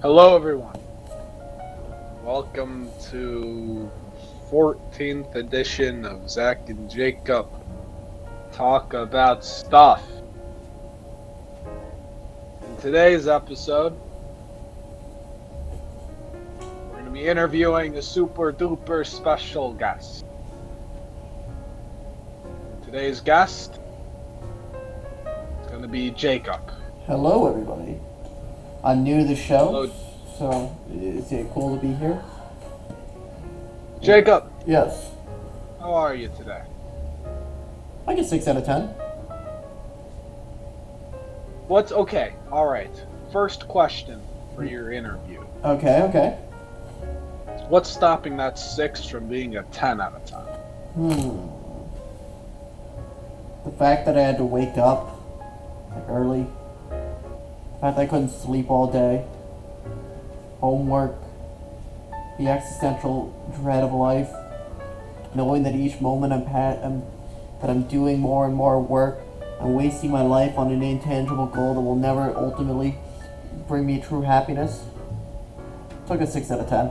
Hello, everyone. Welcome to 14th edition of Zach and Jacob Talk About Stuff. In today's episode, we're going to be interviewing a super duper special guest. Today's guest is going to be Jacob. Hello, everybody. I'm new to the show. Hello. So, is it cool to be here? Jacob, Yes. how are you today? I get 6 out of 10. Okay, alright. First question for your interview. Okay. What's stopping that 6 from being a 10 out of 10? The fact that I had to wake up early. The fact that I couldn't sleep all day. Homework. The existential dread of life. Knowing that each moment that I'm doing more and more work. I'm wasting my life on an intangible goal that will never ultimately bring me true happiness. Took a 6 out of 10.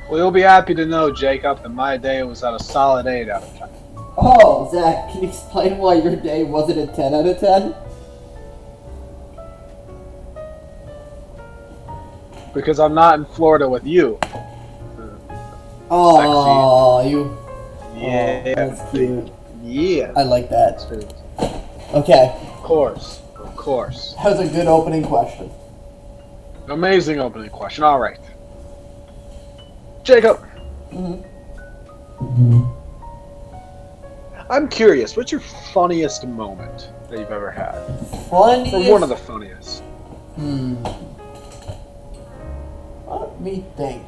Well, you'll be happy to know, Jacob, that my day was at a solid 8 out of 10. Oh, Zach, can you explain why your day wasn't a 10 out of 10? Because I'm not in Florida with you. Oh, you. Yeah. Oh, that's cute. Yeah. I like that. Okay. Of course. That was a good opening question. Amazing opening question. Alright. Jacob. I'm curious, what's your funniest moment that you've ever had? Funniest? Or one of the funniest. Let me think.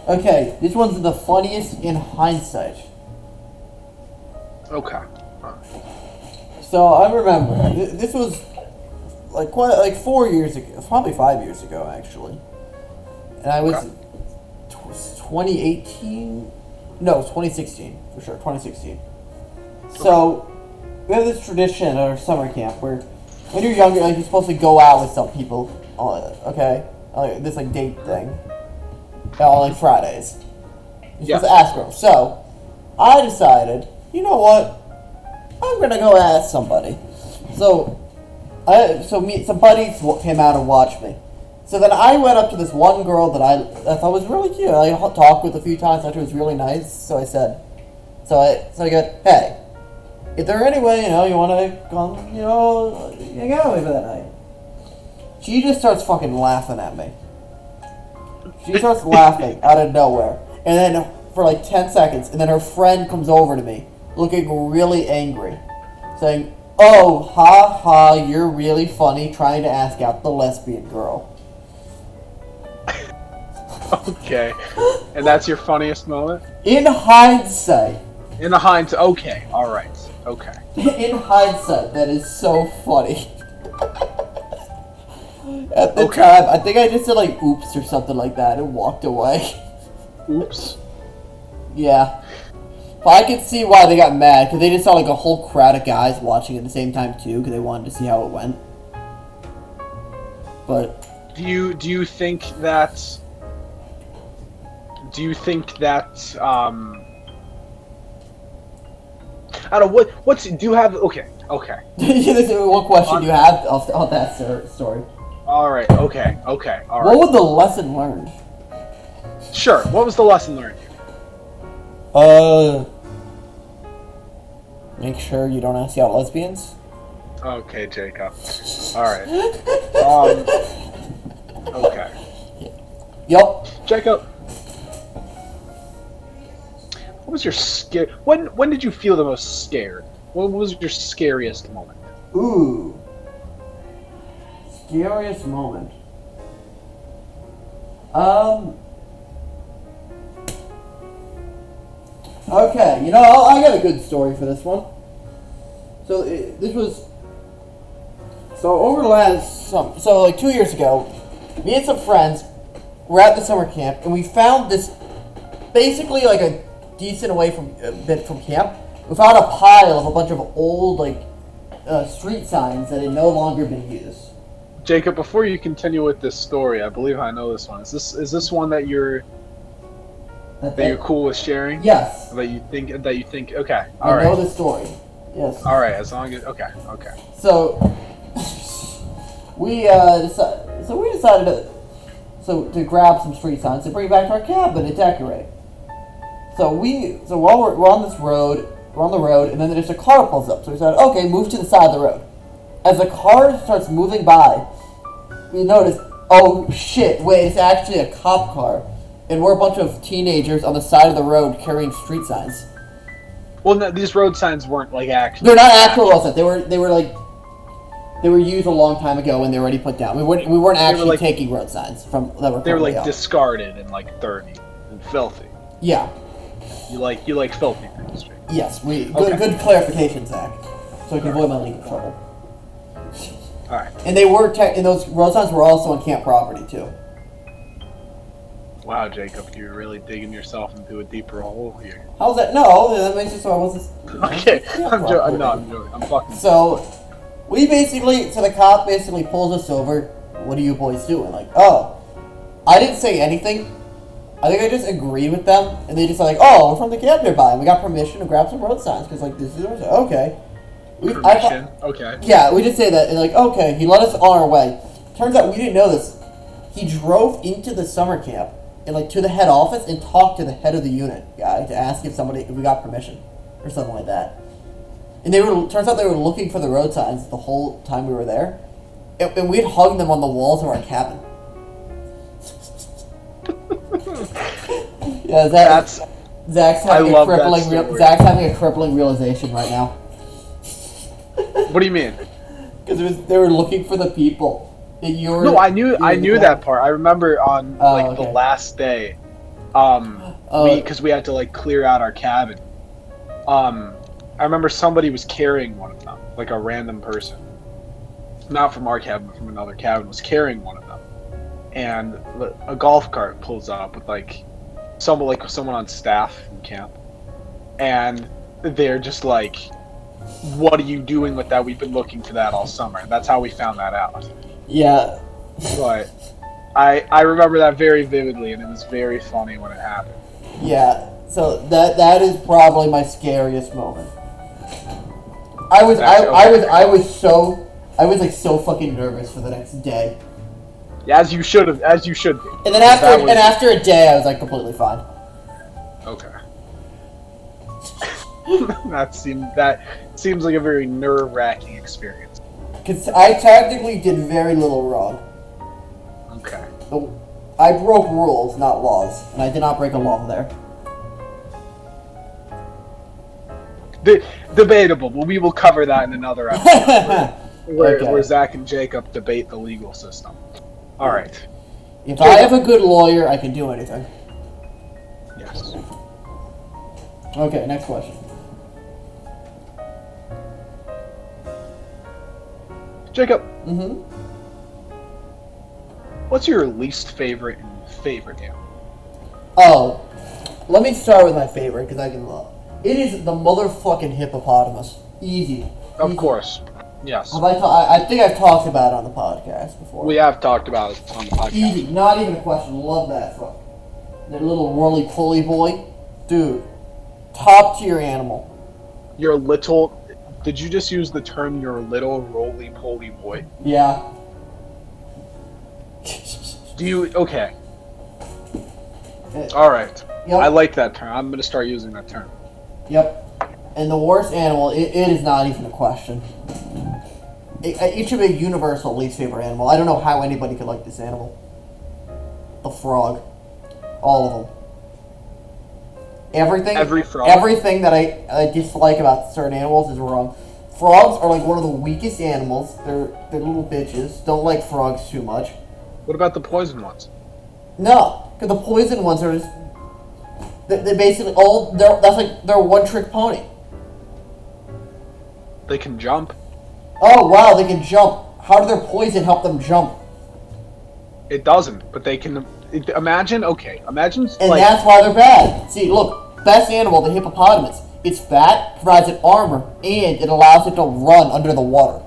Okay, this one's the funniest in hindsight. Okay. So I remember this was like 4 years ago, probably 5 years ago actually, and I was 2018. No, 2016 for sure. 2016. So we have this tradition at our summer camp where when you're younger, like you're supposed to go out with some people. Okay, this like date thing. On like Fridays. You're supposed to ask girls. So I decided, you know what? I'm gonna go ask somebody. So some buddies came out and watched me. So then I went up to this one girl that I thought was really cute. I talked with a few times. I thought she was really nice. So I said, so I go, hey, is there any way you want to come, hang out with me for that night? She just starts fucking laughing at me. She starts laughing out of nowhere, and then for like 10 seconds, and then her friend comes over to me, looking really angry, saying, "Oh, ha ha, you're really funny trying to ask out the lesbian girl." Okay. And that's your funniest moment? In hindsight. Okay, alright. Okay. In hindsight, that is so funny. At the time, I think I just said like oops or something like that and walked away. Oops. Yeah. But I could see why they got mad, because they just saw like a whole crowd of guys watching at the same time too, because they wanted to see how it went. But Do you think that I don't know what's do you have okay. what question do you have on that story? Alright, okay, alright. What was the lesson learned? Sure, what was the lesson learned? Make sure you don't ask out lesbians. Okay, Jacob. Alright. Okay. Yep. Jacob. What was your when did you feel the most scared? What was your scariest moment? Ooh. Scariest moment. Okay, I got a good story for this one. So over the last like 2 years ago, me and some friends were at the summer camp, and we found this basically like a decent away from bit from camp. We found a pile of a bunch of old like street signs that had no longer been used. Jacob, before you continue with this story, I believe I know this one. Is this one that you're cool with sharing? Yes. That you think? Okay. I know the story. Yes. All right. As long as okay. So we decided to grab some street signs to bring back to our cabin and decorate. So while we're on this road, we're on the road, and then there's a car pulls up. So we said, okay, move to the side of the road. As the car starts moving by, we notice, oh shit, wait, it's actually a cop car. And we're a bunch of teenagers on the side of the road carrying street signs. Well, no, these road signs weren't like actually. They're not actual road signs. They were used a long time ago and they were already put down. We weren't actually taking road signs from that were. They were like discarded and like dirty and filthy. Yeah. You like filthy things, Jake. Yes, good clarification, Zach. So we can avoid my legal trouble. All right. And and those road signs were also on camp property too. Wow, Jacob, you're really digging yourself into a deeper hole here. How's that? No, that makes it so I wasn't. Okay, I'm joking. I'm fucking. So the cop basically pulls us over. What are you boys doing? Like, oh, I didn't say anything. I think I just agreed with them, and they just like, oh, we're from the camp nearby, and we got permission to grab some road signs because like this is okay. Permission? Okay. Yeah, we just say that, and like, okay, he let us on our way. Turns out we didn't know this. He drove into the summer camp and like to the head office and talked to the head of the unit guy to ask if we got permission or something like that. And turns out they were looking for the road signs the whole time we were there, and we'd hung them on the walls of our cabin. Yeah, Zach's having a crippling realization right now. What do you mean? Because they were looking for the people. No, I knew that part. I remember on the last day, because we had to like clear out our cabin. I remember somebody was carrying one of them, like a random person, not from our cabin, but from another cabin, was carrying one of them, and a golf cart pulls up with someone on staff from camp, and they're just like, "What are you doing with that? We've been looking for that all summer." That's how we found that out. Yeah. But I remember that very vividly, and it was very funny when it happened. Yeah. So that is probably my scariest moment. I was so fucking nervous for the next day. Yeah, as you should be. And then after a day, I was like completely fine. Okay. that seems like a very nerve-wracking experience. Because I technically did very little wrong. Okay. I broke rules, not laws, and I did not break a law there. Debatable, but we will cover that in another episode where Zach and Jacob debate the legal system. All right. If I have a good lawyer, I can do anything. Yes. Okay, next question. Jacob. Mm-hmm. What's your least favorite and favorite animal? Oh, let me start with my favorite because I can love. It is the motherfucking hippopotamus. Easy. Of course. Yes. I think I've talked about it on the podcast before. We have talked about it on the podcast. Easy. Not even a question. Love that fuck. That little roly-poly boy. Dude. Top tier animal. Your little... Did you just use the term your little roly-poly boy? Yeah. Do you... Okay. Alright. Yep. I like that term. I'm going to start using that term. Yep. And the worst animal, it is not even a question. It should be a universal least favorite animal. I don't know how anybody could like this animal. The frog. All of them. Every frog? Everything that I dislike about certain animals is wrong. Frogs are like one of the weakest animals. They're little bitches. Don't like frogs too much. What about the poison ones? No, because the poison ones are just... They basically they're one-trick pony. They can jump. Oh wow, they can jump. How do their poison help them jump? It doesn't, but they can. Imagine. And that's why they're bad. See, look, best animal, the hippopotamus. It's fat, provides it armor, and it allows it to run under the water.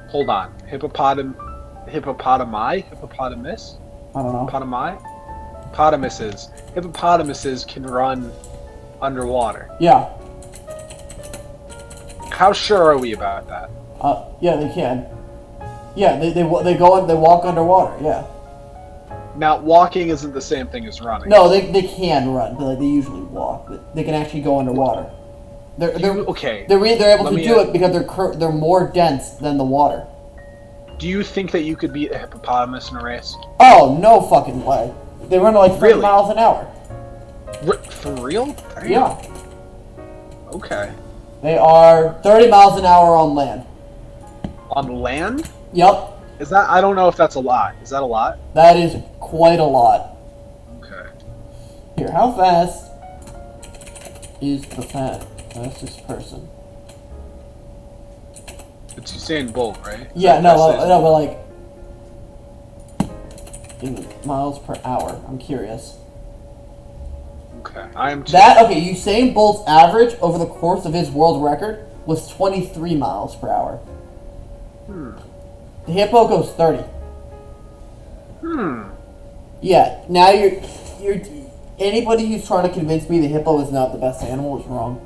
Hold on. Hippopotami? Hippopotamus? I don't know. Hippopotamuses can run underwater. Yeah. How sure are we about that? Yeah, they can. Yeah, they walk underwater. Yeah. Now, walking isn't the same thing as running. No, they can run, but like, they usually walk. But they can actually go underwater. They're able to do it because they're more dense than the water. Do you think that you could beat a hippopotamus in a race? Oh, no fucking way. They run like 30 miles an hour. For real? Yeah. Okay. They are 30 miles an hour on land. On land? Yep. Is that? I don't know if that's a lot. Is that a lot? That is quite a lot. Okay. Here, how fast is the fastest person? It's Usain Bolt, right? Yeah, no, but like in miles per hour. I'm curious. Okay, I am too. Okay, Usain Bolt's average over the course of his world record was 23 miles per hour. The hippo goes 30. Yeah, now you're anybody who's trying to convince me the hippo is not the best animal is wrong.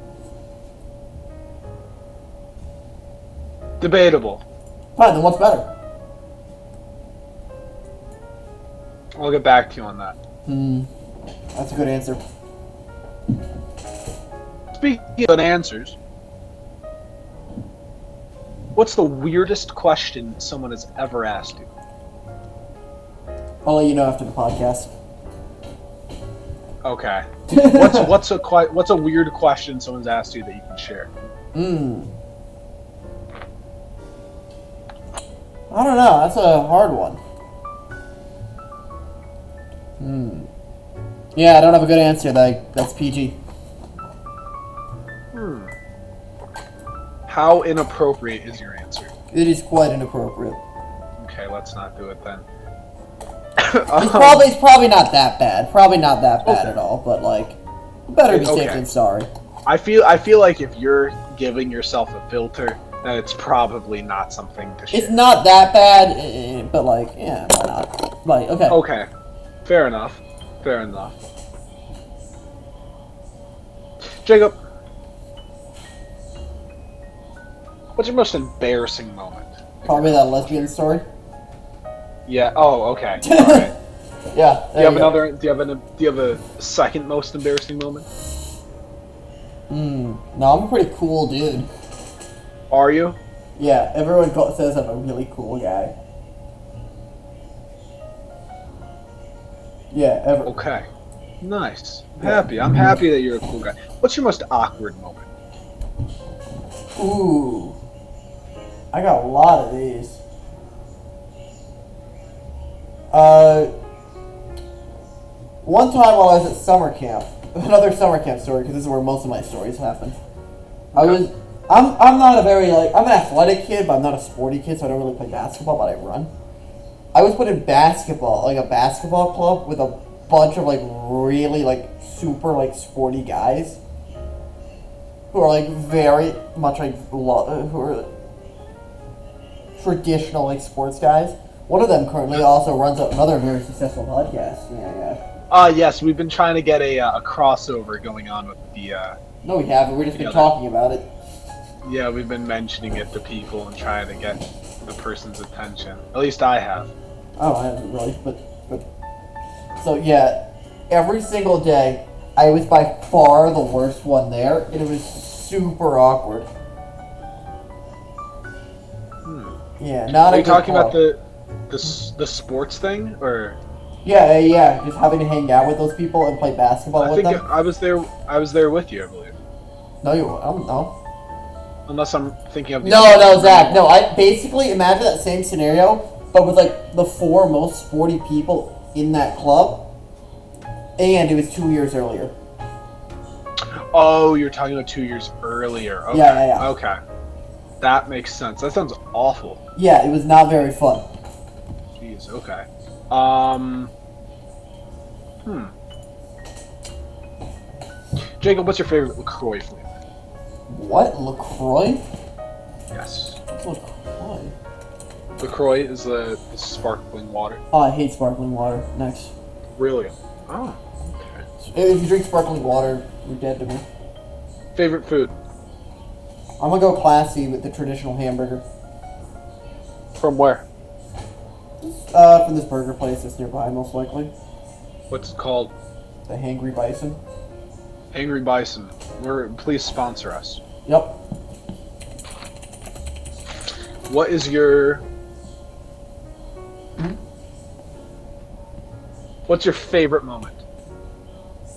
Debatable. Fine, then what's better? I'll get back to you on that. That's a good answer. Speaking of answers, what's the weirdest question someone has ever asked you? I'll let you know after the podcast. Okay. What's a weird question someone's asked you that you can share? I don't know. That's a hard one. Yeah, I don't have a good answer. That's PG. How inappropriate is your answer? It is quite inappropriate. Okay, let's not do it then. It's probably not that bad. Probably not that bad at all. But like, better be safe than sorry. I feel like if you're giving yourself a filter, then it's probably not something to share. It's not that bad, but like, yeah, why not? Like, okay. Okay, fair enough. Jacob, what's your most embarrassing moment? Probably that lesbian story. Yeah. Oh, okay. All right. Yeah. Do you have a second most embarrassing moment? No, I'm a pretty cool dude. Are you? Yeah, everyone says I'm a really cool guy. Yeah, Okay. Nice. I'm happy that you're a cool guy. What's your most awkward moment? Ooh. I got a lot of these. One time while I was at summer camp, another summer camp story, because this is where most of my stories happen. I'm not a very, I'm an athletic kid, but I'm not a sporty kid, so I don't really play basketball, but I run. I was put in basketball, a basketball club with a bunch of, really, super, sporty guys who are, very much, who are traditional, sports guys. One of them currently also runs another very successful podcast. Yeah. Yes, we've been trying to get a crossover going on with the... No, we haven't. We've just been talking about it. Yeah, we've been mentioning it to people and trying to get the person's attention. At least I have. Oh, I haven't really, but... So, yeah, every single day, I was by far the worst one there, and it was super awkward. Yeah, not Are a you good talking club. about the sports thing, or? Yeah, just having to hang out with those people and play basketball with them. I was there with you, I believe. No, no. Unless I'm thinking of... No, Zach. No, I basically imagine that same scenario, but with, the four most sporty people in that club, and it was 2 years earlier. Oh, you're talking about 2 years earlier. Okay. Yeah. Okay. That makes sense. That sounds awful. Yeah, it was not very fun. Jeez, okay. Jacob, what's your favorite LaCroix flavor? What? LaCroix? Yes. What's LaCroix? LaCroix is the sparkling water. Oh, I hate sparkling water. Next. Really? Oh. Okay. If you drink sparkling water, you're dead to me. Favorite food? I'm gonna go classy with the traditional hamburger. From where? From this burger place that's nearby, most likely. What's it called? The Hangry Bison. Angry Bison. Please sponsor us. Yep. What is your... What's your favorite moment?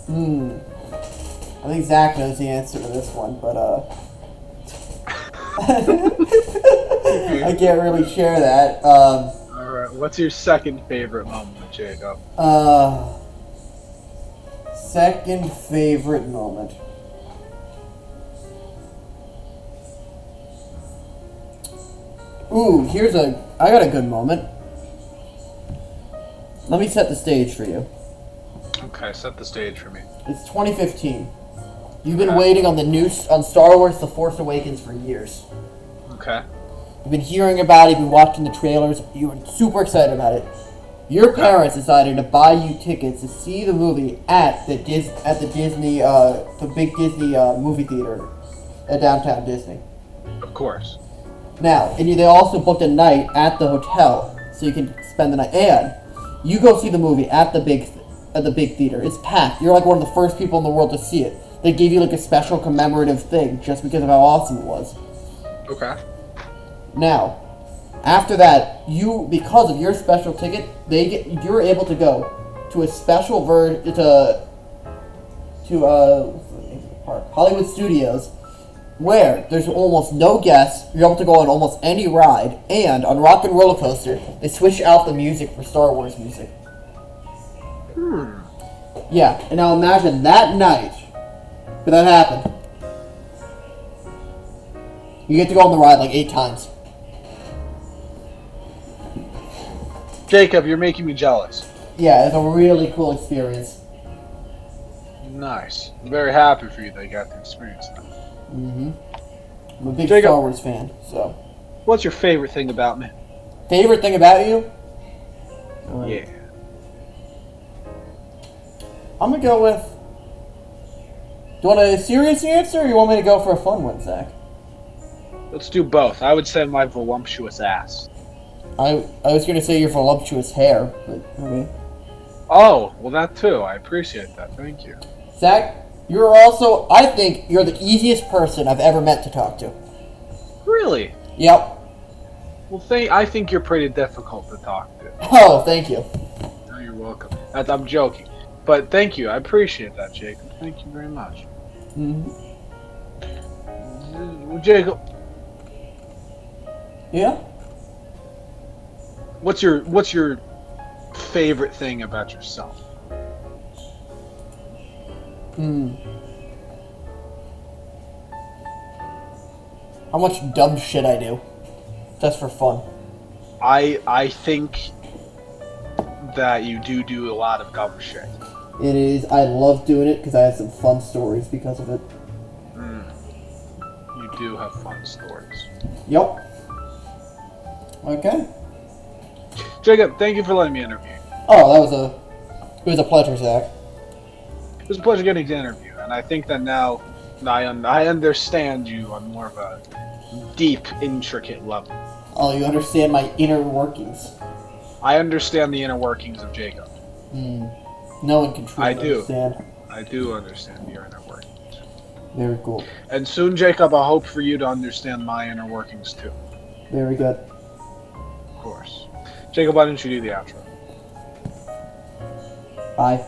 I think Zach knows the answer to this one, but I can't really share that. Alright, what's your second favorite moment, Jacob? Second favorite moment. Ooh, I got a good moment. Let me set the stage for you. Okay, set the stage for me. It's 2015. You've been waiting on Star Wars The Force Awakens for years. Okay. You've been hearing about it, you've been watching the trailers, you were super excited about it. Your parents decided to buy you tickets to see the movie at the big Disney movie theater at downtown Disney. Of course. Now, and they also booked a night at the hotel so you can spend the night. And you go see the movie at the big theater. It's packed. You're like one of the first people in the world to see it. They gave you like a special commemorative thing just because of how awesome it was. Okay. Now, after that, because of your special ticket, you're able to go to a special Hollywood Studios, where there's almost no guests. You're able to go on almost any ride, and on Rock and Roller Coaster, they switch out the music for Star Wars music. Yeah, and now imagine that night, but that happened. You get to go on the ride like 8 times. Jacob, you're making me jealous. Yeah, it's a really cool experience. Nice. I'm very happy for you that you got to experience that. I'm a big Jacob, Star Wars fan, so. What's your favorite thing about me? Favorite thing about you? Yeah. I'm gonna go with... Do you want a serious answer, or you want me to go for a fun one, Zach? Let's do both. I would say my voluptuous ass. I was gonna say your voluptuous hair, but okay. Oh, well that too. I appreciate that. Thank you. Zach, I think you're the easiest person I've ever met to talk to. Really? Yep. Well, I think you're pretty difficult to talk to. Oh, thank you. Oh, you're welcome. I'm joking. But thank you. I appreciate that, Jacob. Thank you very much. Jacob. Yeah? What's your favorite thing about yourself? How much dumb shit I do. Just for fun. I think that you do a lot of dumb shit. It is. I love doing it because I have some fun stories because of it. You do have fun stories. Yep. Okay. Jacob, thank you for letting me interview. Oh, it was a pleasure, Zach. It was a pleasure getting to interview, and I think that now I understand you on more of a deep, intricate level. Oh, you understand my inner workings. I understand the inner workings of Jacob. No one can truly understand. I do understand your inner workings. Very cool. And soon, Jacob, I hope for you to understand my inner workings too. Very good. Of course. Jacob, why don't you do the outro? Bye.